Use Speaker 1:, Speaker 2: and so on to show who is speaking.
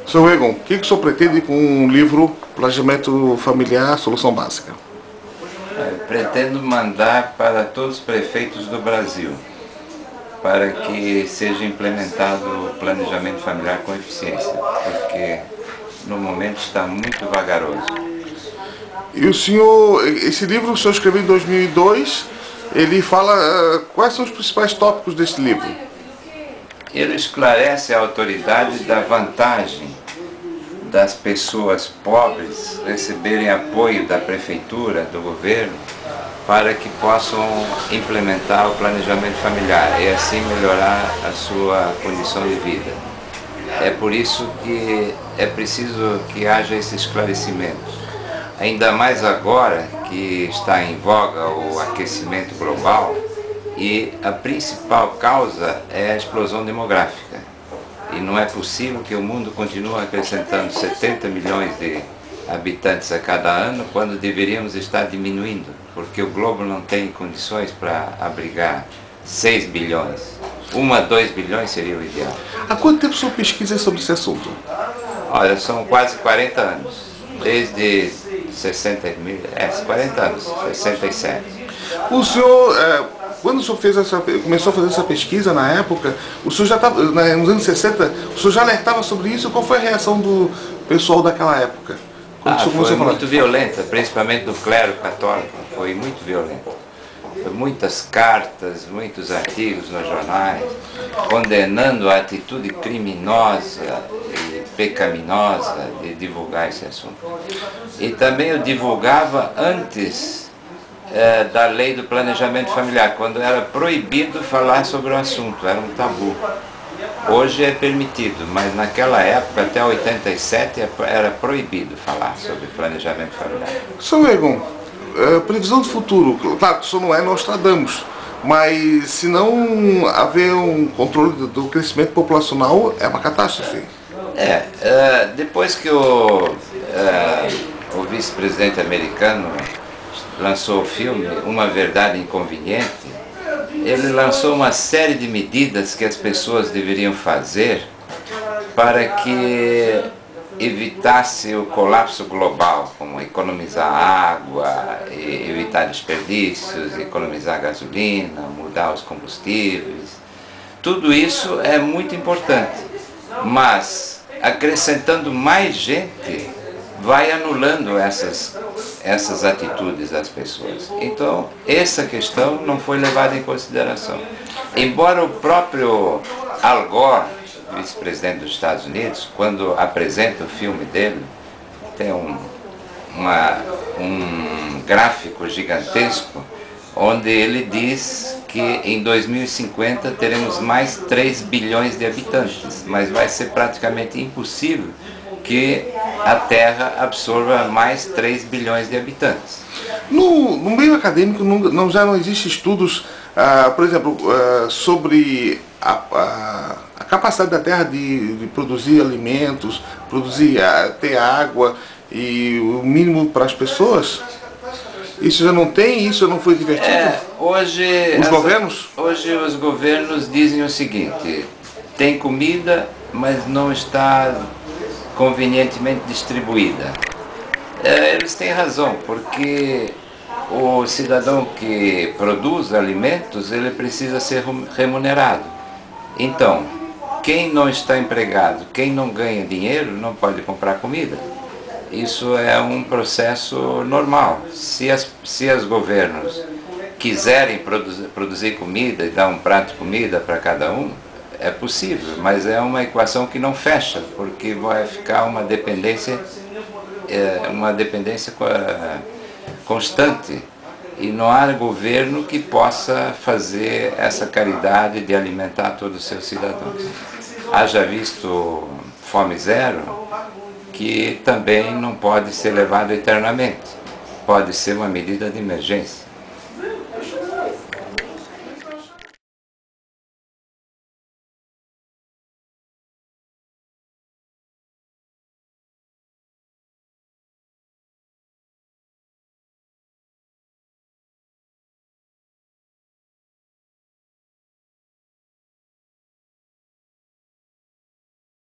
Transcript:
Speaker 1: Sr. Egon, o que o senhor pretende com o livro Planejamento Familiar, Solução Básica?
Speaker 2: Eu pretendo mandar para todos os prefeitos do Brasil, para que seja implementado o planejamento familiar com eficiência, porque no momento está muito vagaroso.
Speaker 1: E o senhor, esse livro o senhor escreveu em 2002, ele fala quais são os principais tópicos desse livro?
Speaker 2: Ele esclarece a autoridade da vantagem das pessoas pobres receberem apoio da prefeitura, do governo, para que possam implementar o planejamento familiar e assim melhorar a sua condição de vida. É por isso que é preciso que haja esse esclarecimento. Ainda mais agora que está em voga o aquecimento global e a principal causa é a explosão demográfica. E não é possível que o mundo continue acrescentando 70 milhões de habitantes a cada ano, quando deveríamos estar diminuindo, porque o globo não tem condições para abrigar 6 bilhões. 1 a 2 bilhões seria o ideal.
Speaker 1: Há quanto tempo o senhor pesquisa sobre esse assunto?
Speaker 2: Olha, são quase 40 anos, desde 40 anos, 67.
Speaker 1: O senhor, quando o senhor começou a fazer essa pesquisa na época, o senhor já estava, nos anos 60, o senhor já alertava sobre isso? Qual foi a reação do pessoal daquela época?
Speaker 2: Foi muito violenta, principalmente do clero católico, foi muito violenta. Foi muitas cartas, muitos artigos nos jornais, condenando a atitude criminosa e pecaminosa de divulgar esse assunto. E também eu divulgava antes da lei do planejamento familiar, quando era proibido falar sobre o assunto, era um tabu. Hoje é permitido, mas naquela época, até 87, era proibido falar sobre planejamento familiar.
Speaker 1: Sr. Egon, previsão do futuro, claro que isso não é Nostradamus, mas se não haver um controle do crescimento populacional, é uma catástrofe.
Speaker 2: Depois que o vice-presidente americano lançou o filme Uma Verdade Inconveniente, ele lançou uma série de medidas que as pessoas deveriam fazer para que evitasse o colapso global, como economizar água, evitar desperdícios, economizar gasolina, mudar os combustíveis. Tudo isso é muito importante, mas acrescentando mais gente, vai anulando essas atitudes das pessoas. Então, essa questão não foi levada em consideração. Embora o próprio Al Gore, vice-presidente dos Estados Unidos, quando apresenta o filme dele, tem um gráfico gigantesco, onde ele diz que em 2050 teremos mais 3 bilhões de habitantes, mas vai ser praticamente impossível que a Terra absorva mais 3 bilhões de habitantes.
Speaker 1: No meio acadêmico já não existem estudos, por exemplo, sobre a capacidade da Terra de produzir alimentos, ter água e o mínimo para as pessoas? Isso já não tem? Isso não foi divertido?
Speaker 2: Hoje os governos dizem o seguinte: tem comida, mas não está convenientemente distribuída. Eles têm razão, porque o cidadão que produz alimentos, ele precisa ser remunerado. Então, quem não está empregado, quem não ganha dinheiro, não pode comprar comida. Isso é um processo normal. Se os governos quiserem produzir comida e dar um prato de comida para cada um, é possível, mas é uma equação que não fecha, porque vai ficar uma dependência constante, e não há governo que possa fazer essa caridade de alimentar todos os seus cidadãos. Haja visto Fome Zero, que também não pode ser levado eternamente, pode ser uma medida de emergência.